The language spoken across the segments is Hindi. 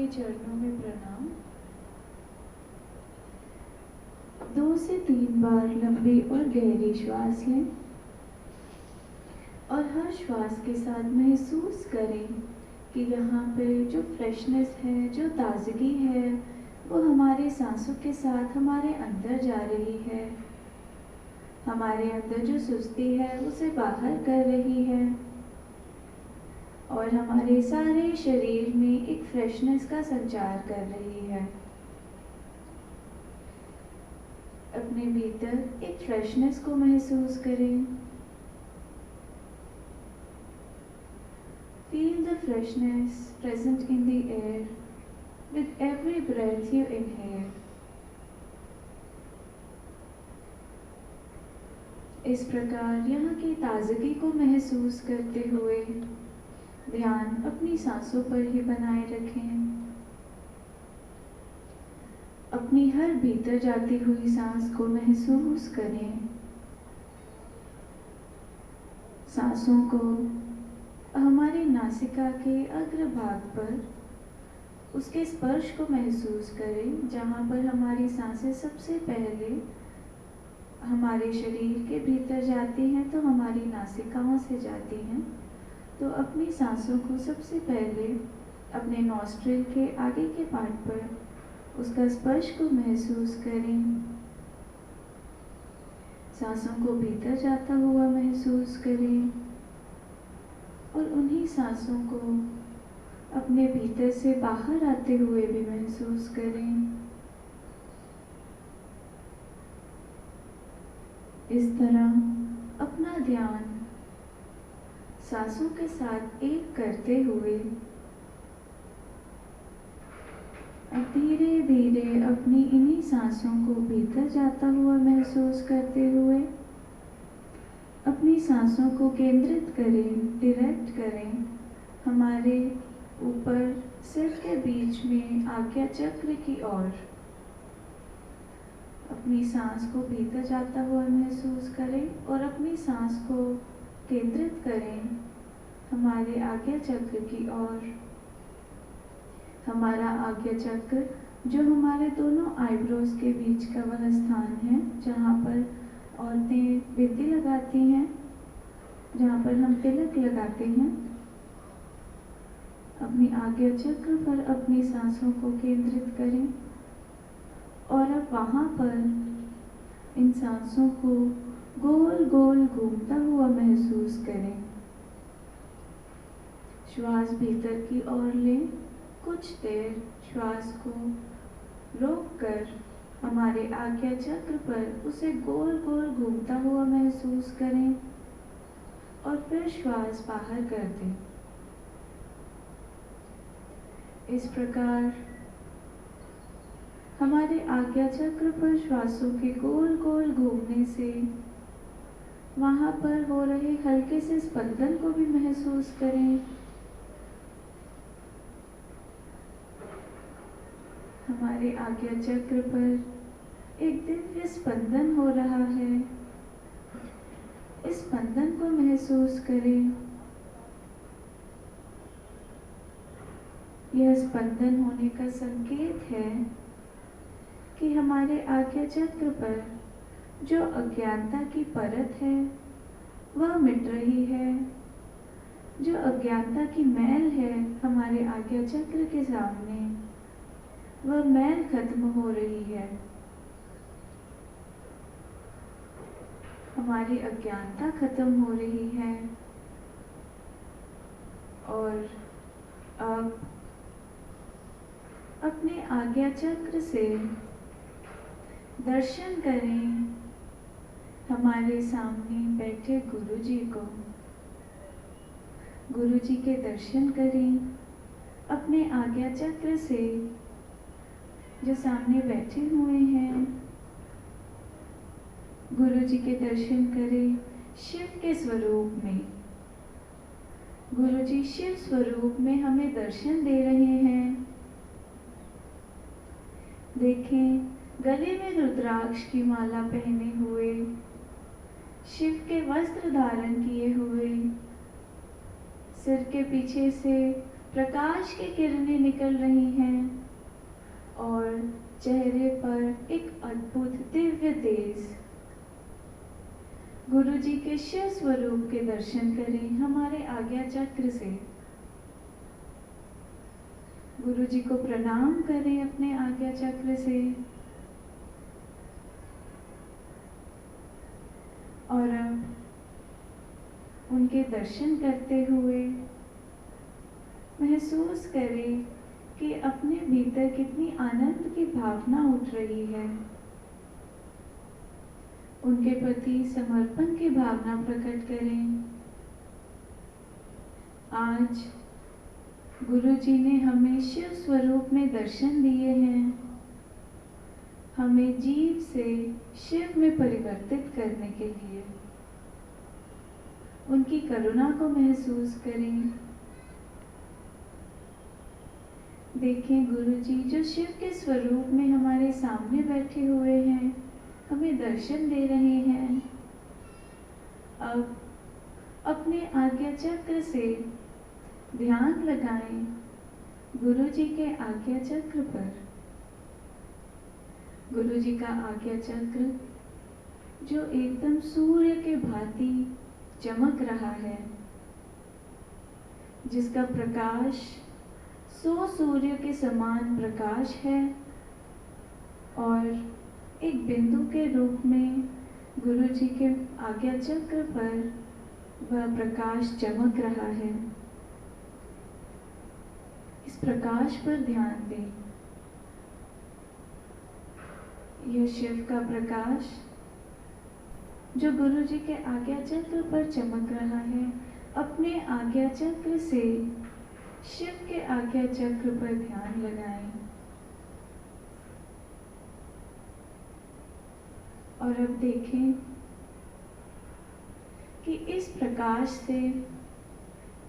चरणों में प्रणाम। 2 से 3 बार लंबी और गहरी श्वास लें और हर श्वास के साथ महसूस करें कि यहाँ पे जो फ्रेशनेस है, जो ताजगी है, वो हमारे सांसों के साथ हमारे अंदर जा रही है। हमारे अंदर जो सुस्ती है उसे बाहर कर रही है और हमारे सारे शरीर में एक फ्रेशनेस का संचार कर रही है। अपने भीतर एक फ्रेशनेस को महसूस करें। Feel the freshness present in the air with every breath you inhale. इस प्रकार यहाँ की ताजगी को महसूस करते हुए ध्यान अपनी सांसों पर ही बनाए रखें। अपनी हर भीतर जाती हुई सांस को महसूस करें। सांसों को हमारी नासिका के अग्रभाग पर उसके स्पर्श को महसूस करें, जहाँ पर हमारी सांसें सबसे पहले हमारे शरीर के भीतर जाती हैं तो हमारी नासिकाओं से जाती हैं। तो अपनी सांसों को सबसे पहले अपने नॉस्ट्रिल के आगे के पार्ट पर उसका स्पर्श को महसूस करें। सांसों को भीतर जाता हुआ महसूस करें और उन्हीं सांसों को अपने भीतर से बाहर आते हुए भी महसूस करें। इस तरह अपना ध्यान सांसों के साथ एक करते हुए अब धीरे धीरे अपनी इन्हीं सांसों को भीतर जाता हुआ महसूस करते हुए अपनी सांसों को केंद्रित करें, डायरेक्ट करें हमारे ऊपर सिर के बीच में आज्ञा चक्र की ओर। अपनी सांस को भीतर जाता हुआ महसूस करें और अपनी सांस को केंद्रित करें हमारे आज्ञा चक्र की ओर। हमारा आज्ञा चक्र जो हमारे दोनों आईब्रोज के बीच का वह स्थान है जहाँ पर औरतें बिंदी लगाती हैं, जहाँ पर हम तिलक लगाते हैं। अपनी आज्ञा चक्र पर अपनी सांसों को केंद्रित करें और अब वहाँ पर इन सांसों को गोल गोल घूमता हुआ महसूस करें। श्वास भीतर की ओर लें, कुछ देर श्वास को रोककर हमारे आज्ञा चक्र पर उसे गोल गोल घूमता हुआ महसूस करें और फिर श्वास बाहर कर दें। इस प्रकार हमारे आज्ञा चक्र पर श्वासों के गोल गोल घूमने से वहाँ पर हो रहे हल्के से स्पंदन को भी महसूस करें। हमारे आज्ञा चक्र पर एक दिव्य स्पंदन हो रहा है। इस स्पंदन को महसूस करें। यह स्पंदन होने का संकेत है कि हमारे आज्ञा चक्र पर जो अज्ञानता की परत है वह मिट रही है। जो अज्ञानता की मैल है हमारे आज्ञा चक्र के सामने, वह मैल खत्म हो रही है। हमारी अज्ञानता खत्म हो रही है और अब अपने आज्ञा चक्र से दर्शन करें हमारे सामने बैठे गुरु जी को। गुरु जी के दर्शन करें अपने आज्ञा चक्र से जो सामने बैठे हुए हैं। गुरु जी के दर्शन करें शिव के स्वरूप में। गुरु जी शिव स्वरूप में हमें दर्शन दे रहे हैं। देखें, गले में रुद्राक्ष की माला पहने हुए, शिव के वस्त्र धारण किए हुए, सिर के पीछे से प्रकाश की किरणें निकल रही हैं और चेहरे पर एक अद्भुत दिव्य तेज। गुरु जी के शिव स्वरूप के दर्शन करें हमारे आज्ञा चक्र से। गुरु जी को प्रणाम करें अपने आज्ञा चक्र से और अब उनके दर्शन करते हुए महसूस करें कि अपने भीतर कितनी आनंद की भावना उठ रही है। उनके प्रति समर्पण की भावना प्रकट करें। आज गुरु जी ने हमें शिव स्वरूप में दर्शन दिए हैं, हमें जीव से शिव में परिवर्तित करने के लिए। उनकी करुणा को महसूस करें। देखें, गुरु जी जो शिव के स्वरूप में हमारे सामने बैठे हुए हैं, हमें दर्शन दे रहे हैं। अब अपने आज्ञा चक्र से ध्यान लगाएं गुरु जी के आज्ञा चक्र पर। गुरु जी का आज्ञा चक्र जो एकदम सूर्य के भांति चमक रहा है, जिसका प्रकाश 100 सूर्य के समान प्रकाश है और एक बिंदु के रूप में गुरु जी के आज्ञा चक्र पर वह प्रकाश चमक रहा है। इस प्रकाश पर ध्यान दें। यह शिव का प्रकाश जो गुरु जी के आज्ञा चक्र पर चमक रहा है, अपने आज्ञा चक्र से शिव के आज्ञा चक्र पर ध्यान लगाएं। और अब देखें कि इस प्रकाश से,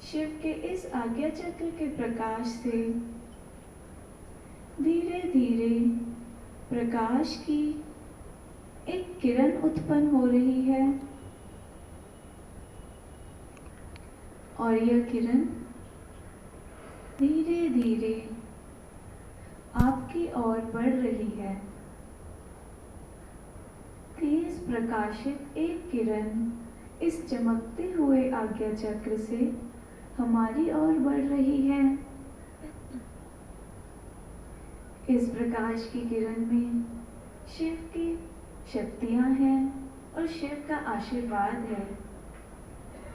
शिव के इस आज्ञा चक्र के प्रकाश से धीरे धीरे प्रकाश की एक किरण उत्पन्न हो रही है और यह किरण धीरे धीरे आपकी ओर बढ़ रही है। तेज प्रकाशित एक किरण इस चमकते हुए आज्ञा चक्र से हमारी ओर बढ़ रही है। इस प्रकाश की किरण में शिव की शक्तियां हैं और शिव का आशीर्वाद है।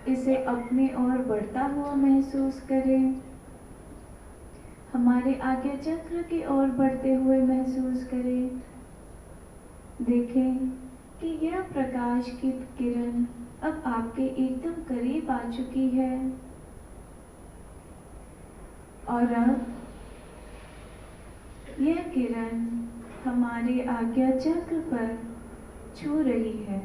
इसे अपने ओर बढ़ता हुआ महसूस करें, हमारे आज्ञा चक्र की ओर बढ़ते हुए महसूस करें। देखें कि यह प्रकाश की किरण अब आपके एकदम करीब आ चुकी है और अब यह किरण हमारे आज्ञा चक्र पर छू रही है।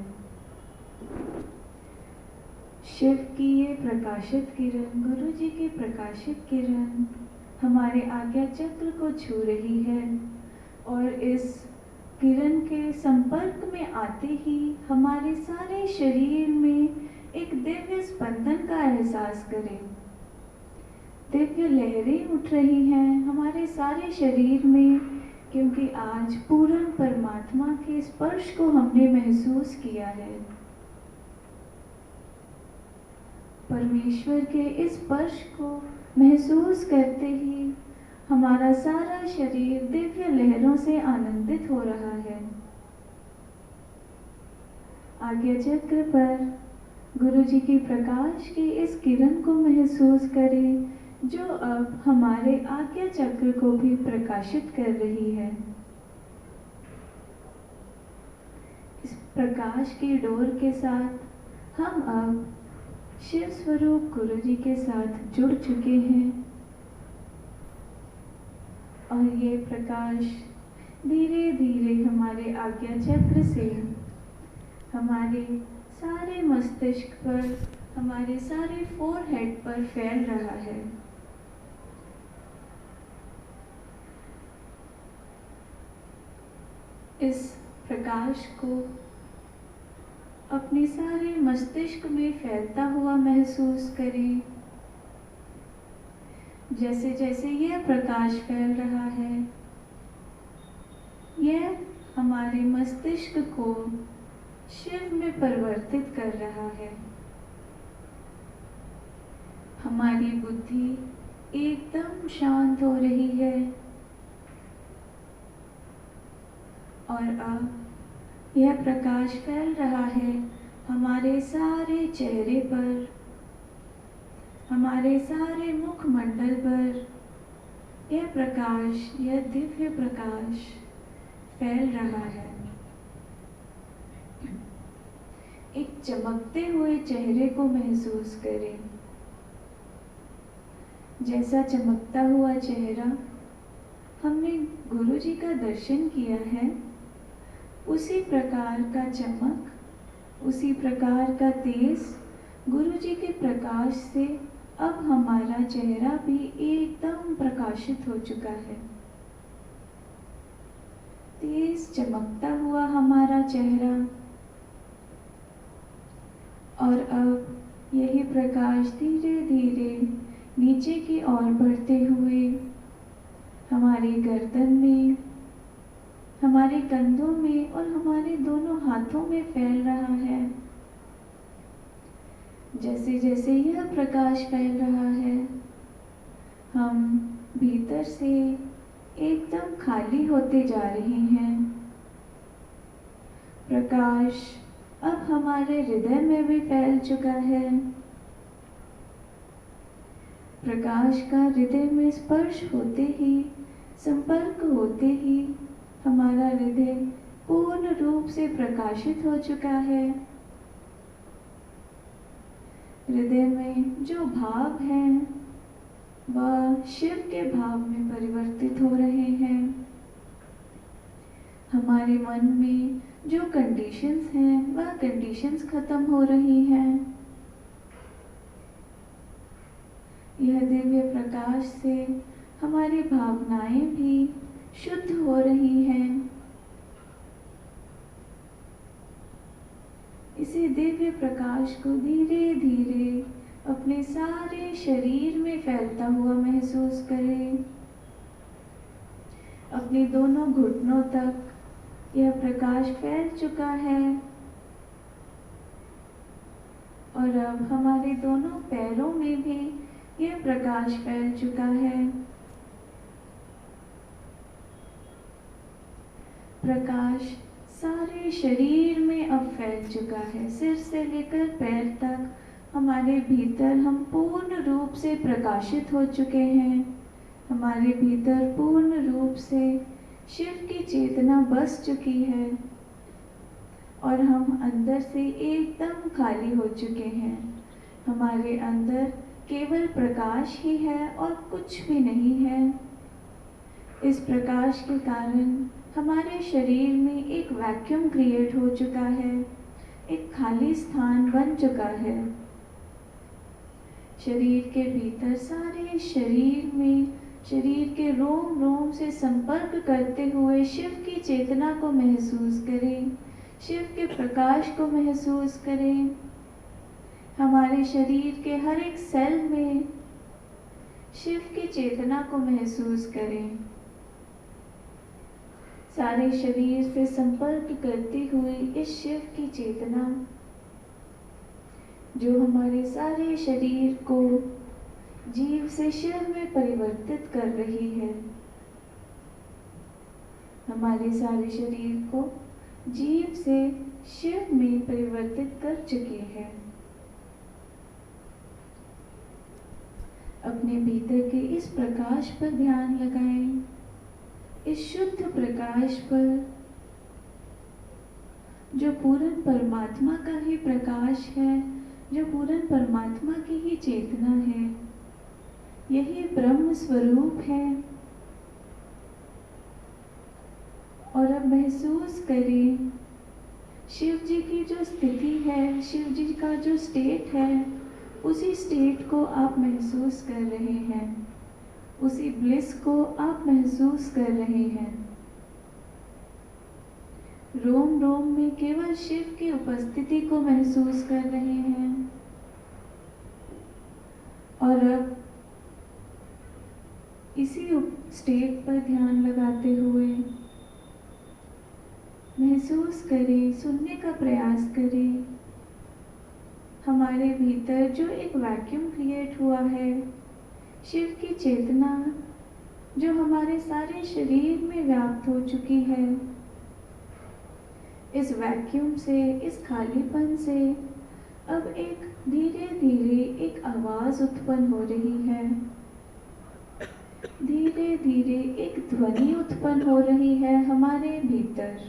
शिव की ये प्रकाशित किरण, गुरु जी की प्रकाशित किरण हमारे आज्ञा चक्र को छू रही है और इस किरण के संपर्क में आते ही हमारे सारे शरीर में एक दिव्य स्पंदन का एहसास करें। दिव्य लहरें उठ रही हैं हमारे सारे शरीर में, क्योंकि आज पूर्ण परमात्मा के स्पर्श को हमने महसूस किया है। परमेश्वर के इस स्पर्श को महसूस करते ही हमारा सारा शरीर दिव्य लहरों से आनंदित हो रहा है। आज्ञा चक्र पर गुरु जी की प्रकाश की इस किरण को महसूस करें, जो अब हमारे आज्ञा चक्र को भी प्रकाशित कर रही है। इस प्रकाश की डोर के साथ हम अब शिव स्वरूप गुरु जी के साथ जुड़ चुके हैं और ये प्रकाश धीरे धीरे हमारे आज्ञा चक्र से हमारे सारे मस्तिष्क पर, हमारे सारे फोरहेड पर फैल रहा है। इस प्रकाश को अपने सारे मस्तिष्क में फैलता हुआ महसूस करें। जैसे जैसे यह प्रकाश फैल रहा है, यह हमारे मस्तिष्क को शिव में परिवर्तित कर रहा है। हमारी बुद्धि एकदम शांत हो रही है और अब यह प्रकाश फैल रहा है हमारे सारे चेहरे पर, हमारे सारे मुखमंडल पर। यह प्रकाश, यह दिव्य प्रकाश फैल रहा है। एक चमकते हुए चेहरे को महसूस करें। जैसा चमकता हुआ चेहरा हमने गुरु जी का दर्शन किया है, उसी प्रकार का चमक, उसी प्रकार का तेज गुरु जी के प्रकाश से अब हमारा चेहरा भी एकदम प्रकाशित हो चुका है। तेज चमकता हुआ हमारा चेहरा, और अब यही प्रकाश धीरे धीरे नीचे की ओर बढ़ते हुए हमारी गर्दन में, हमारे कंधों में और हमारे दोनों हाथों में फैल रहा है। जैसे जैसे यह प्रकाश फैल रहा है, हम भीतर से एकदम खाली होते जा रहे हैं। प्रकाश अब हमारे हृदय में भी फैल चुका है। प्रकाश का हृदय में स्पर्श होते ही, संपर्क होते ही हमारा हृदय पूर्ण रूप से प्रकाशित हो चुका है। हृदय में जो भाव हैं वह शिव के भाव में परिवर्तित हो रहे हैं। हमारे मन में जो कंडीशंस हैं वह कंडीशंस खत्म हो रही हैं। यह दिव्य प्रकाश से हमारी भावनाएं भी शुद्ध हो रही हैं। इसी दिव्य प्रकाश को धीरे धीरे अपने सारे शरीर में फैलता हुआ महसूस करें। अपने दोनों घुटनों तक यह प्रकाश फैल चुका है और अब हमारे दोनों पैरों में भी यह प्रकाश फैल चुका है। प्रकाश सारे शरीर में अब फैल चुका है। सिर से लेकर पैर तक हमारे भीतर हम पूर्ण रूप से प्रकाशित हो चुके हैं। हमारे भीतर पूर्ण रूप से शिव की चेतना बस चुकी है और हम अंदर से एकदम खाली हो चुके हैं। हमारे अंदर केवल प्रकाश ही है और कुछ भी नहीं है। इस प्रकाश के कारण हमारे शरीर में एक वैक्यूम क्रिएट हो चुका है, एक खाली स्थान बन चुका है। शरीर के भीतर सारे शरीर में, शरीर के रोम रोम से संपर्क करते हुए शिव की चेतना को महसूस करें, शिव के प्रकाश को महसूस करें। हमारे शरीर के हर एक सेल में शिव की चेतना को महसूस करें। सारे शरीर से संपर्क करती हुई इस शिव की चेतना जो हमारे सारे शरीर को जीव से शिव में परिवर्तित कर रही है, हमारे सारे शरीर को जीव से शिव में परिवर्तित कर चुकी है। अपने भीतर के इस प्रकाश पर ध्यान लगाएं, इस शुद्ध प्रकाश पर जो पूर्ण परमात्मा का ही प्रकाश है, जो पूर्ण परमात्मा की ही चेतना है। यही ब्रह्म स्वरूप है। और अब महसूस करें शिव जी की जो स्थिति है, शिव जी का जो स्टेट है, उसी स्टेट को आप महसूस कर रहे हैं, उसी ब्लिस को आप महसूस कर रहे हैं। रोम रोम में केवल शिव की उपस्थिति को महसूस कर रहे हैं। और अब इसी स्टेट पर ध्यान लगाते हुए महसूस करें, सुनने का प्रयास करें। हमारे भीतर जो एक वैक्यूम क्रिएट हुआ है, शिव की चेतना जो हमारे सारे शरीर में व्याप्त हो चुकी है, इस वैक्यूम से, इस खालीपन से अब एक धीरे धीरे एक आवाज उत्पन्न हो रही है। धीरे धीरे एक ध्वनि उत्पन्न हो रही है हमारे भीतर।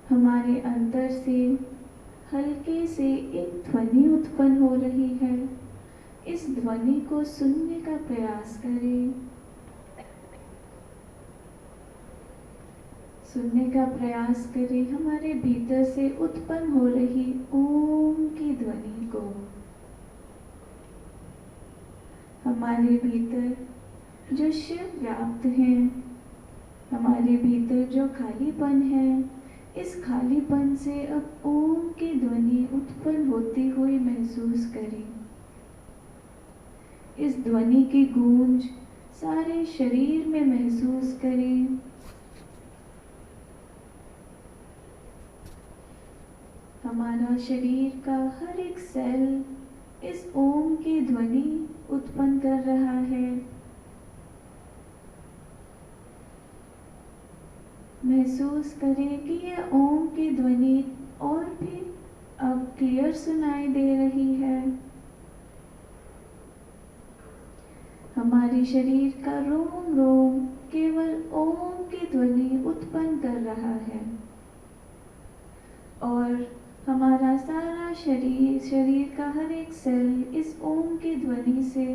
हमारे अंदर से हल्के से एक ध्वनि उत्पन्न हो रही है। इस ध्वनि को सुनने का प्रयास करें। सुनने का प्रयास करें हमारे भीतर से उत्पन्न हो रही ओम की ध्वनि को। हमारे भीतर जो शिव व्याप्त है, हमारे भीतर जो खालीपन है, इस खालीपन से अब ओम की ध्वनि उत्पन्न होती हुई महसूस करें। इस ध्वनि की गूंज सारे शरीर में महसूस करें। हमारा शरीर का हर एक सेल इस ओम की ध्वनि उत्पन्न कर रहा है। महसूस करें कि यह ओम की ध्वनि और भी अब क्लियर सुनाई दे रही है। हमारे शरीर का रोम रोम केवल ओम की ध्वनि उत्पन्न कर रहा है और हमारा सारा शरीर का हर एक सेल इस ओम की ध्वनि से,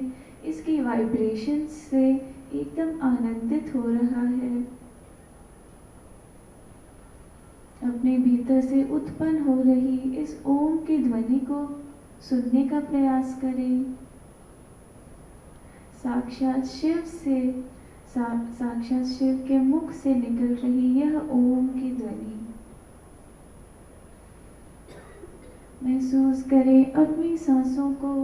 इसकी वाइब्रेशन से एकदम आनंदित हो रहा है। अपने भीतर से उत्पन्न हो रही इस ओम की ध्वनि को सुनने का प्रयास करें। साक्षात शिव के मुख से निकल रही यह ओम की ध्वनि महसूस करें अपनी सांसों को,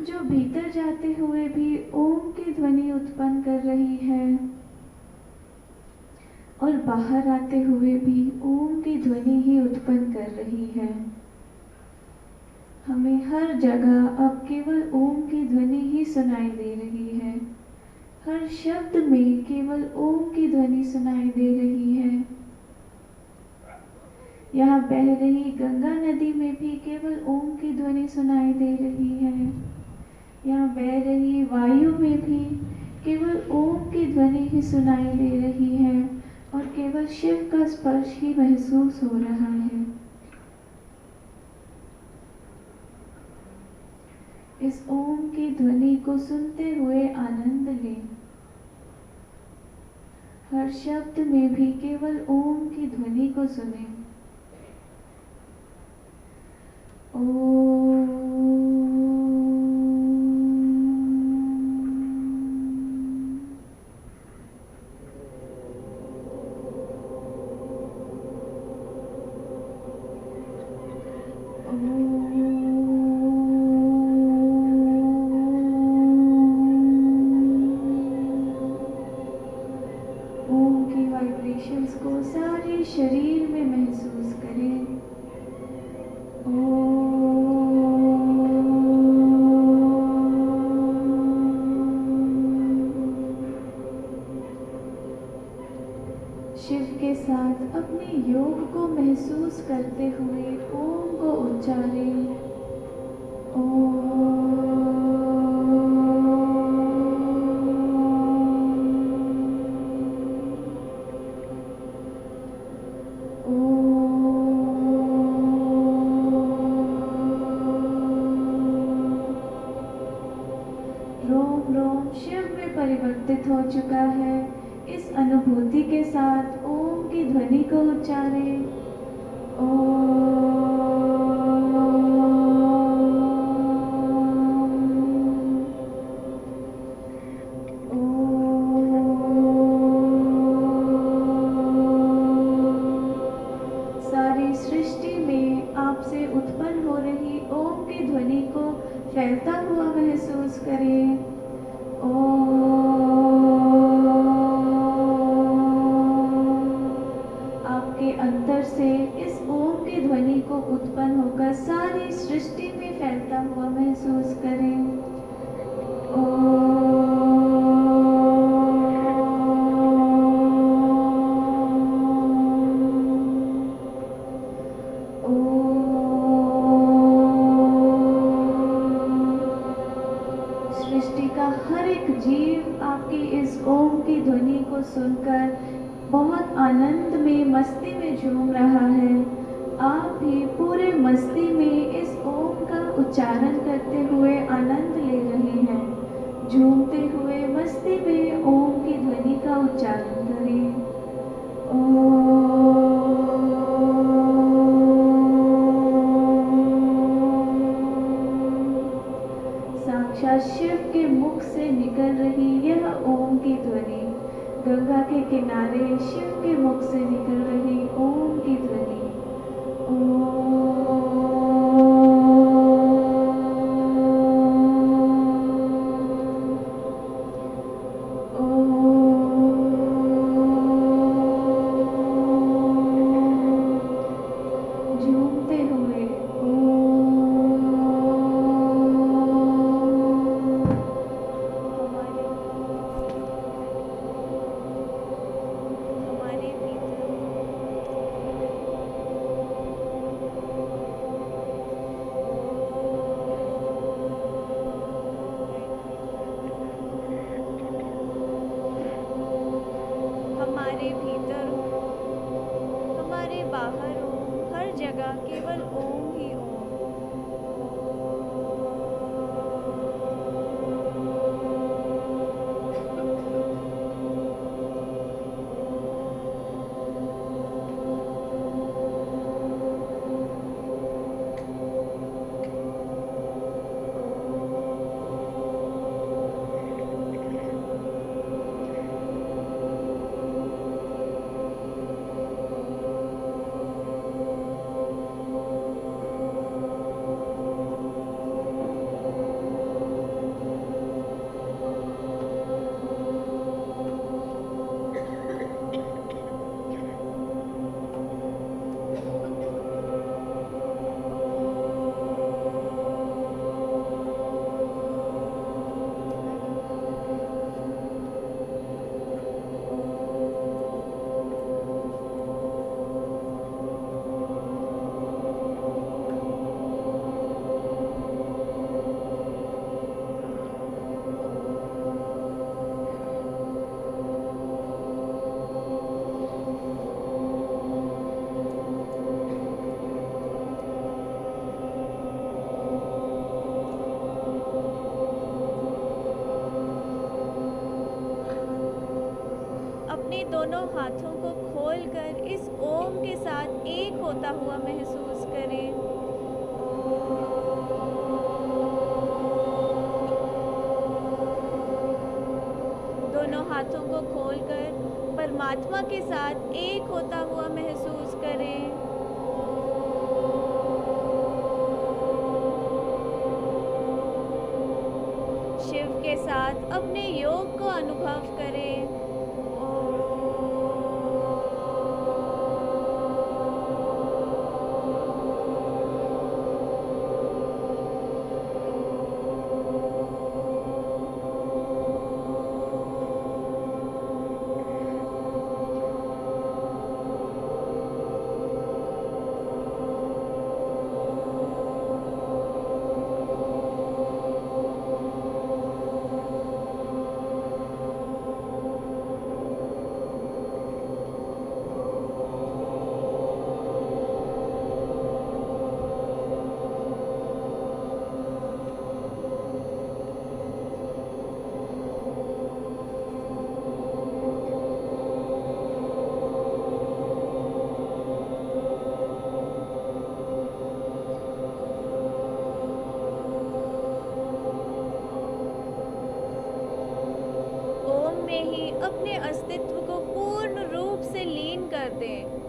जो भीतर जाते हुए भी ओम की ध्वनि उत्पन्न कर रही है और बाहर आते हुए भी ओम की ध्वनि ही उत्पन्न कर रही है। हमें हर जगह अब केवल ओम की ध्वनि ही सुनाई दे रही है। हर शब्द में केवल ओम की ध्वनि सुनाई दे रही है। यहाँ बह रही गंगा नदी में भी केवल ओम की ध्वनि सुनाई दे रही है। यहाँ बह रही वायु में भी केवल ओम की ध्वनि ही सुनाई दे रही है और केवल शिव का स्पर्श ही महसूस हो रहा है। इस ओम की ध्वनि को सुनते हुए आनंद लें। हर शब्द में भी केवल ओम की ध्वनि को सुनें। ओम की वाइब्रेशंस को सारे शरीर में महसूस करें। शिव के साथ अपने योग को महसूस करते हुए ओम को उच्चारें। रोम रोम शिव में परिवर्तित हो चुका है। इस अनुभूति के साथ ओम की ध्वनि को उच्चारें। सारी सृष्टि में आपसे उत्पन्न हो रही ओम की ध्वनि को फैलता हुआ महसूस करें। आपके अंदर से इस ओम की ध्वनि को उत्पन्न होकर सारी सृष्टि में फैलता हुआ महसूस करें। सृष्टि का हर एक जीव आपकी इस ओम की ध्वनि को सुनकर बहुत आनंद में, मस्ती में झूम रहा है। आप भी पूरे मस्ती में इस ओम का उच्चारण करते हुए आनंद ले रहे हैं। झूमते हुए मस्ती में ओम की ध्वनि का उच्चारण करें। साक्षात शिव के मुख से निकल रही यह ओम की ध्वनि, गंगा के किनारे शिव के मुख से निकल रही ओम की ध्वनि। झूमते हुए दोनों हाथों को खोलकर इस ओम के साथ एक होता हुआ महसूस करें। दोनों हाथों को खोलकर परमात्मा के साथ एक होता हुआ महसूस करें। शिव के साथ अपने योग को अनुभव करें। अपने अस्तित्व को पूर्ण रूप से लीन कर दें।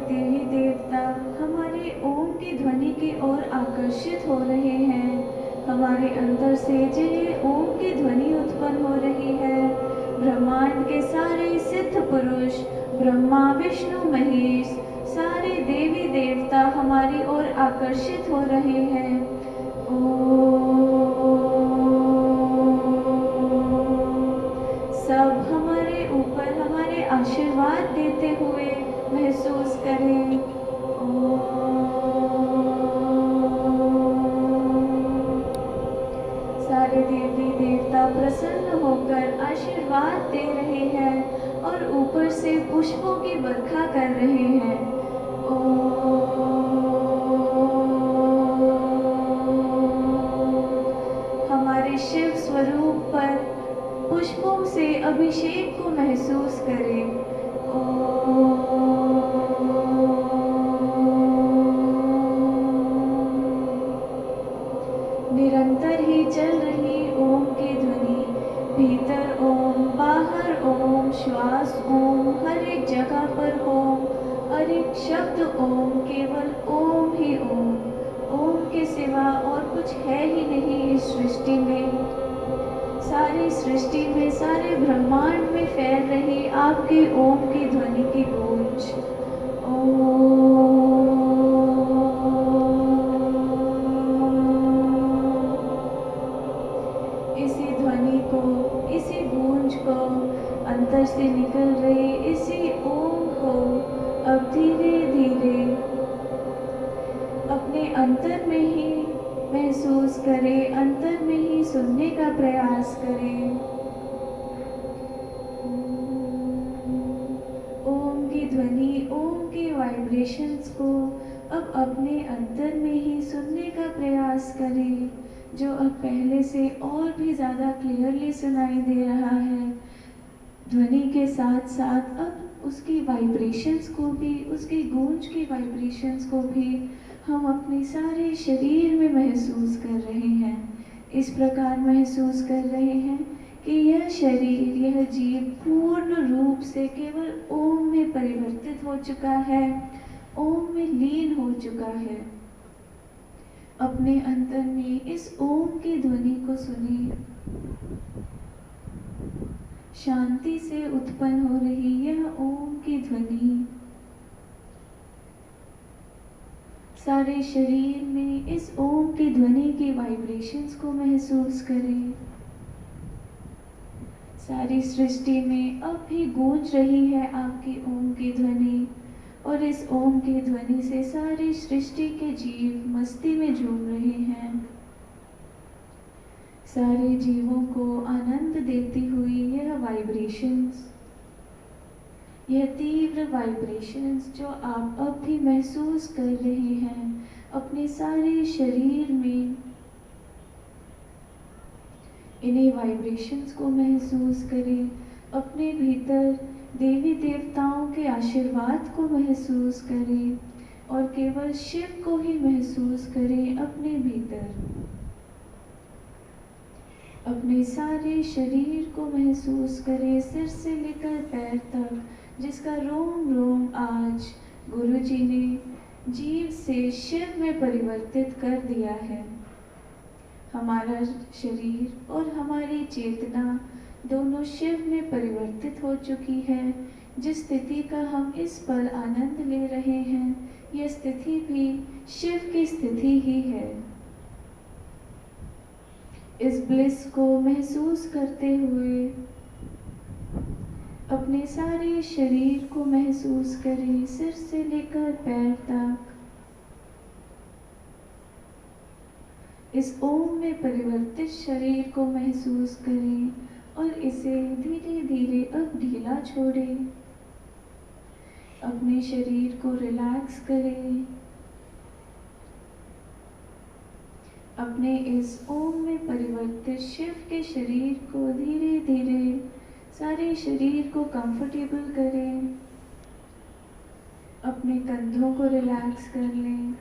देवी देवता हमारे ओम की ध्वनि की ओर आकर्षित हो रहे हैं। हमारे अंदर से जिन्हें ओम की ध्वनि उत्पन्न हो रही है, ब्रह्मांड के सारे सिद्ध पुरुष, ब्रह्मा विष्णु महेश, सारे देवी देवता हमारी ओर आकर्षित हो रहे हैं। सब हमारे ऊपर हमारे आशीर्वाद देते हुए महसूस करें। सारे देवी देवता प्रसन्न होकर आशीर्वाद दे रहे हैं और ऊपर से पुष्पों की बरखा कर रहे हैं। हमारे शिव स्वरूप पर पुष्पों से अभिषेक को महसूस करें। निरंतर ही चल रही ओम की ध्वनि, भीतर ओम, बाहर ओम, श्वास ओम, हर एक जगह पर ओम, हर एक शब्द ओम, केवल ओम ही ओम। ओम के सिवा और कुछ है ही नहीं इस सृष्टि में। सारी सृष्टि में, सारे ब्रह्मांड में फैल रही आपके ओम की ध्वनि की गूंज। इसी ध्वनि को, इसी गूंज को, अंदर से निकल रही इसी ओम को अब धीरे धीरे अपने अंतर में ही महसूस करें, अंतर में ही सुनने का प्रयास करें। ओम की ध्वनि, ओम के वाइब्रेशंस को अब अपने अंतर में ही सुनने का प्रयास करें, जो अब पहले से और भी ज़्यादा क्लियरली सुनाई दे रहा है। ध्वनि के साथ साथ अब उसकी वाइब्रेशंस को भी, उसकी गूंज की वाइब्रेशंस को भी हम अपने सारे शरीर में महसूस कर रहे हैं। इस प्रकार महसूस कर रहे हैं कि यह शरीर, यह जीव पूर्ण रूप से केवल ओम में परिवर्तित हो चुका है, ओम में लीन हो चुका है। अपने अंतर में इस ओम की ध्वनि को सुनिए। शांति से उत्पन्न हो रही यह ओम की ध्वनि सारे शरीर में इस ओम की ध्वनि की वाइब्रेशंस को महसूस करें। सारी सृष्टि में अब भी गूंज रही है आपकी ओम की ध्वनि, और इस ओम की ध्वनि से सारी सृष्टि के जीव मस्ती में झूम रहे हैं। सारे जीवों को आनंद देती हुई यह वाइब्रेशंस, यह तीव्र वाइब्रेशंस जो आप अब भी महसूस कर रहे हैं अपने सारे शरीर में, इन्हीं वाइब्रेशंस को महसूस करें। अपने भीतर देवी देवताओं के आशीर्वाद को महसूस करें और केवल शिव को ही महसूस करें अपने भीतर। अपने सारे शरीर को महसूस करें, सिर से लेकर पैर तक, जिसका रोम रोम आज गुरु जी ने जीव से शिव में परिवर्तित कर दिया है। हमारा शरीर और हमारी चेतना दोनों शिव में परिवर्तित हो चुकी है। जिस स्थिति का हम इस पल आनंद ले रहे हैं, यह स्थिति भी शिव की स्थिति ही है। इस ब्लिस को महसूस करते हुए अपने सारे शरीर को महसूस करें, सिर से लेकर पैर तक। इस ओम में परिवर्तित शरीर को महसूस करें और इसे धीरे धीरे अब ढीला छोड़ें। अपने शरीर को रिलैक्स करें। अपने इस ओम में परिवर्तित शिव के शरीर को धीरे धीरे सारे शरीर को कंफर्टेबल करें। अपने कंधों को रिलैक्स कर लें।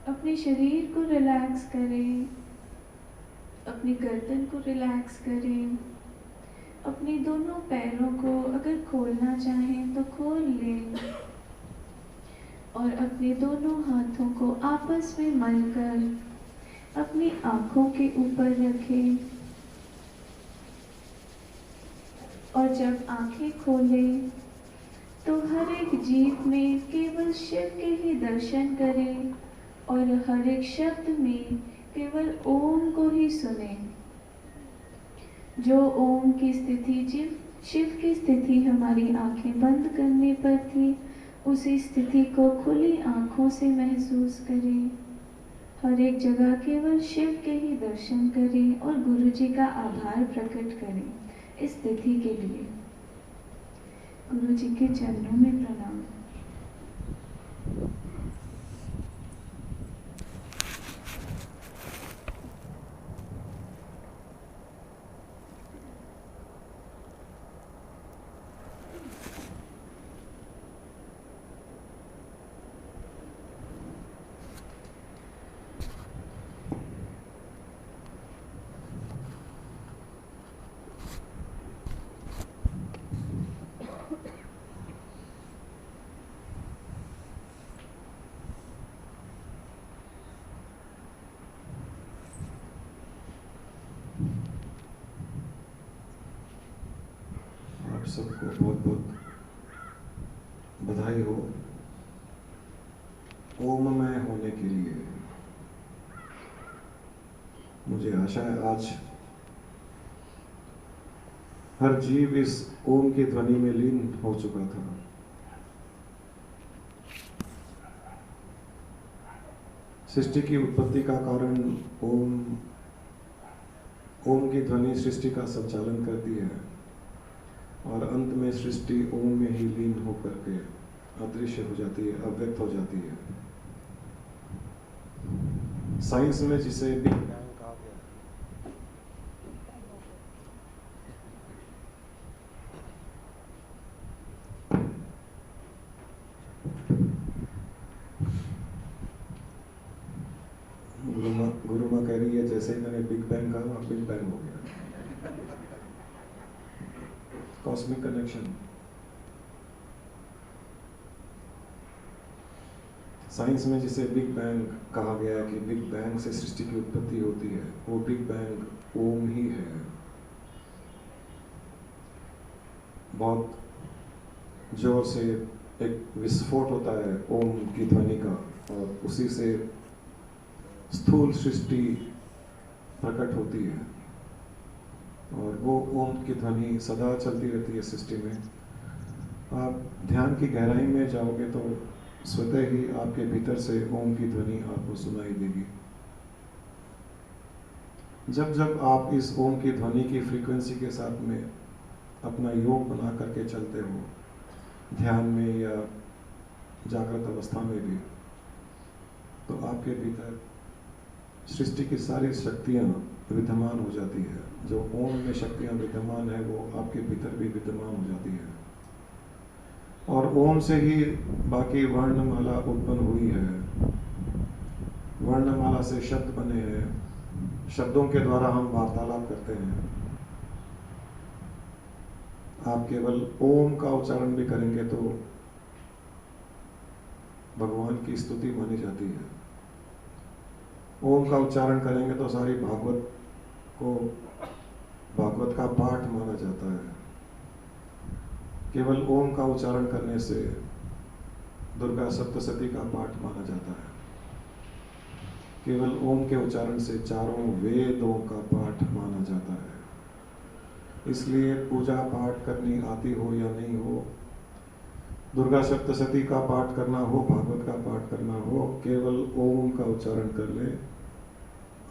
अपने शरीर को रिलैक्स करें। अपनी गर्दन को रिलैक्स करें। अपने दोनों पैरों को अगर खोलना चाहें तो खोल लें और अपने दोनों हाथों को आपस में मलकर अपनी आंखों के ऊपर रखें। और जब आंखें खोलें तो हर एक जीव में केवल शिव के ही दर्शन करें और हर एक शब्द में केवल ओम को ही सुने। जो ओम की स्थिति, शिव की स्थिति हमारी आंखें बंद करने पर थी, उसी स्थिति को खुली आंखों से महसूस करें। हर एक जगह केवल शिव के ही दर्शन करें और गुरु जी का आभार प्रकट करें इस स्थिति के लिए। गुरु जी के चरणों में प्रणाम। सबको बहुत बहुत बधाई हो ओममय होने के लिए। मुझे आशा है आज हर जीव इस ओम की ध्वनि में लीन हो चुका था। सृष्टि की उत्पत्ति का कारण ओम की ध्वनि सृष्टि का संचालन करती है और अंत में सृष्टि ओम में ही लीन होकर के अदृश्य हो जाती है, अव्यक्त हो जाती है। साइंस में जिसे बिग बैंग कहा गया बिग बैंग का और बिग बैंग हो गया। Cosmic connection. साइंस में जिसे बिग बैंग कहा गया है कि बिग बैंग से सृष्टि की उत्पत्ति होती है, वो बिग बैंग ओम ही है। बहुत जोर से एक विस्फोट होता है ओम की ध्वनि का, और उसी से स्थूल सृष्टि प्रकट होती है, और वो ओम की ध्वनि सदा चलती रहती है सृष्टि में। आप ध्यान की गहराई में जाओगे तो स्वतः ही आपके भीतर से ओम की ध्वनि आपको सुनाई देगी। जब जब आप इस ओम की ध्वनि की फ्रीक्वेंसी के साथ में अपना योग बना करके चलते हो, ध्यान में या जागृत अवस्था में भी, तो आपके भीतर सृष्टि की सारी शक्तियाँ विद्यमान हो जाती है। जो ओम में शक्तियाँ विद्यमान है वो आपके भीतर भी विद्यमान हो जाती है, और ओम से ही बाकी वर्णमाला उत्पन्न हुई है। वर्णमाला से शब्द बने हैं, शब्दों के द्वारा हम वार्तालाप करते हैं। आप केवल ओम का उच्चारण भी करेंगे तो भगवान की स्तुति मानी जाती है। ओम का उच्चारण करेंगे तो सारी भागवत को भागवत का पाठ माना जाता है। केवल ओम का उच्चारण करने से दुर्गा सप्तशती का पाठ माना जाता है। केवल ओम के उच्चारण से चारों वेदों का पाठ माना जाता है। इसलिए पूजा पाठ करनी आती हो या नहीं हो, दुर्गा सप्तशती का पाठ करना हो, भागवत का पाठ करना हो, केवल ओम का उच्चारण कर ले,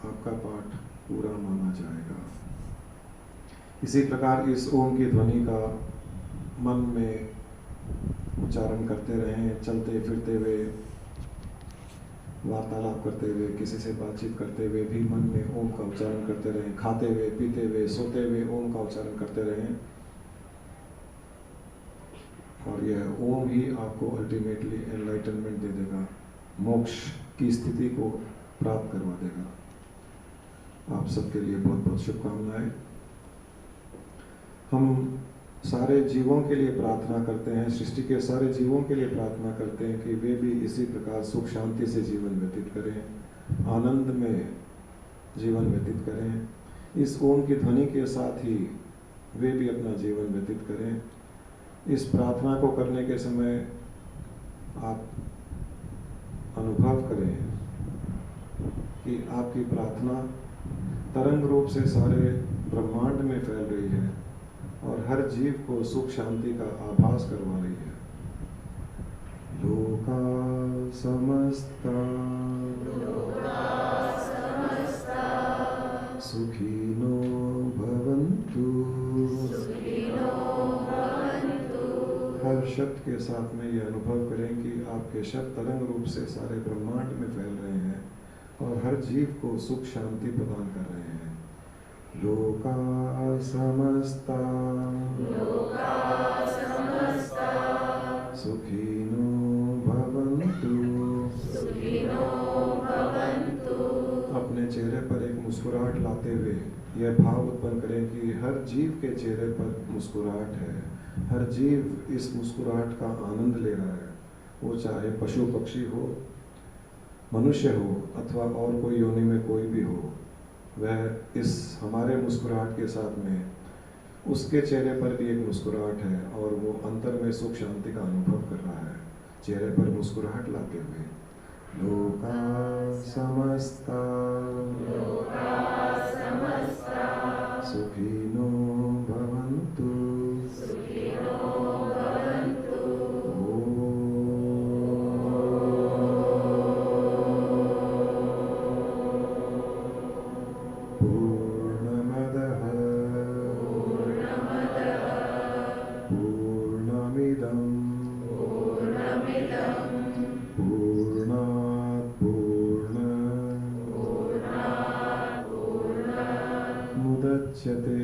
आपका पाठ पूरा माना जाएगा। इसी प्रकार इस ओम की ध्वनि का मन में उच्चारण करते रहें, चलते फिरते हुए, वार्तालाप करते हुए, किसी से बातचीत करते हुए भी मन में ओम का उच्चारण करते रहें, खाते हुए, पीते हुए, सोते हुए ओम का उच्चारण करते रहें, और यह ओम ही आपको अल्टीमेटली एनलाइटनमेंट दे देगा, मोक्ष की स्थिति को प्राप्त करवा देगा। आप सबके लिए बहुत बहुत शुभकामनाएं। हम सारे जीवों के लिए प्रार्थना करते हैं, सृष्टि के सारे जीवों के लिए प्रार्थना करते हैं कि वे भी इसी प्रकार सुख शांति से जीवन व्यतीत करें, आनंद में जीवन व्यतीत करें। इस ओम की ध्वनि के साथ ही वे भी अपना जीवन व्यतीत करें। इस प्रार्थना को करने के समय आप अनुभव करें कि आपकी प्रार्थना तरंग रूप से सारे ब्रह्मांड में फैल रही है और हर जीव को सुख शांति का आभास करवा रही है। लोका समस्ता सुखिनो भवन्तु। हर शब्द के साथ में ये अनुभव करें कि आपके शब्द तरंग रूप से सारे ब्रह्मांड में फैल रहे हैं और हर जीव को सुख शांति प्रदान कर रहे हैं। लोका समस्ता सुखिनो भवन्तु। अपने चेहरे पर एक मुस्कुराहट लाते हुए यह भाव उत्पन्न करें कि हर जीव के चेहरे पर मुस्कुराहट है, हर जीव इस मुस्कुराहट का आनंद ले रहा है। वो चाहे पशु पक्षी हो, मनुष्य हो अथवा और कोई योनि में कोई भी हो, वह इस हमारे मुस्कुराहट के साथ में उसके चेहरे पर भी एक मुस्कुराहट है और वो अंतर में सुख शांति का अनुभव कर रहा है, चेहरे पर मुस्कुराहट लाते हुए। लोका समस्ता सुखिनो भवन्तु। मुदच्यते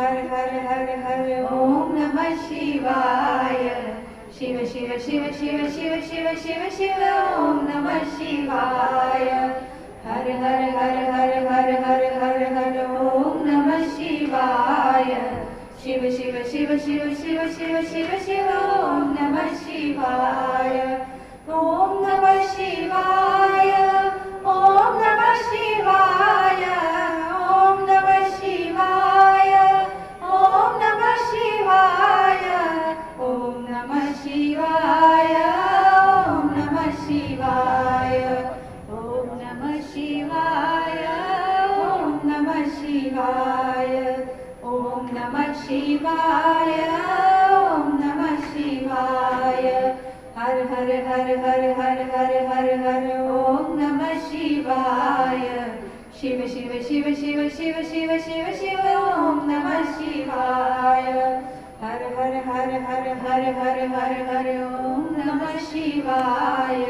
हर हर हर हर ओम नमः शिवाय शिव शिव शिव शिव शिव शिव शिव शिव ओम नमः शिवाय हर हर हर हर हर हर हर हर ओम नमः शिवाय शिव शिव शिव शिव शिव शिव शिव शिव ओम नमः शिवाय ओम नमः शिवाय ओम नमः शिवाय ओम नमः शिवाय ओम नमः शिवाय ओम नमः शिवाय ओम नमः शिवाय ओम नमः शिवाय ओम नमः शिवाय ओम नमः शिवाय ओम नमः शिवाय हर हर हर हर हर हर हर हर ओम नमः शिवाय शिव शिव शिव शिव शिव शिव शिव शिव ओम नमः शिवाय हर हर हर हर हर हर हर हर ओम नमः शिवाय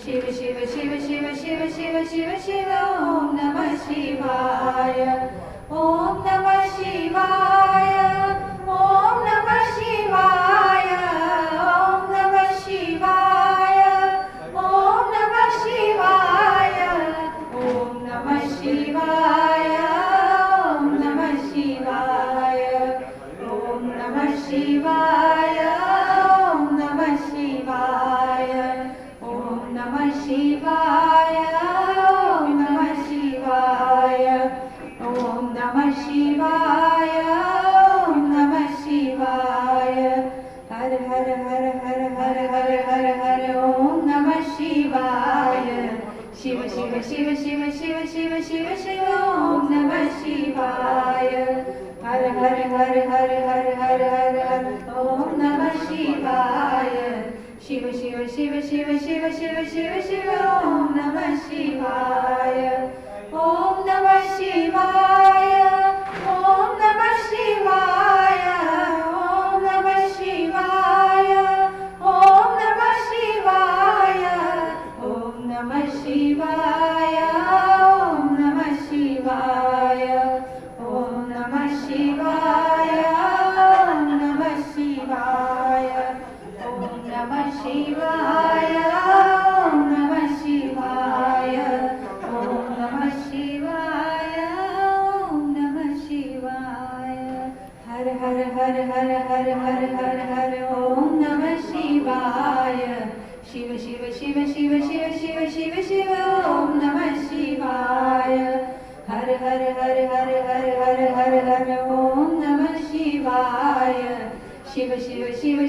शिव शिव शिव शिव शिव शिव शिव शिव ओम नमः शिवाय ओम नमः शिवाय ओम नमः शिवाय ओम नमः शिवाय ओम नमः शिवाय ओम नमः शिवाय ओम नमः शिवाय ओम नमः शिवाय ओम नमः शिवाय ओम नमः शिवाय ओम नमः शिवाय ओम नमः शिवाय ओम नमः शिवाय हर हर हर हर हर हर हर हर ओम नमः शिवाय शिव शिव शिव शिव शिव शिव शिव शिव ओम नमः शिवाय हर हर हर हर हर हर हर हर ओम नमः शिवाय शिव शिव शिव शिव शिव शिव शिव शिव ओम नमः शिवाय ओम नमः शिवाय ओम नमः शिवाय ओम नमः शिवाय ओम नमः शिवाय ओम नमः शिवाय ओम नमः शिवाय ओम नमः शिवाय ओम नमः शिवाय ओम नमः शिवाय ओम नमः शिवाय ओम नमः शिवाय ओम नमः शिवाय हर हर हर हर हर हर हर हर ओम नमः शिवाय शिव शिव शिव शिव शिव शिव शिव शिव ओम नमः शिवाय हर हर हर हर हर हर हर हर ओम नमः शिवाय शिव शिव शिव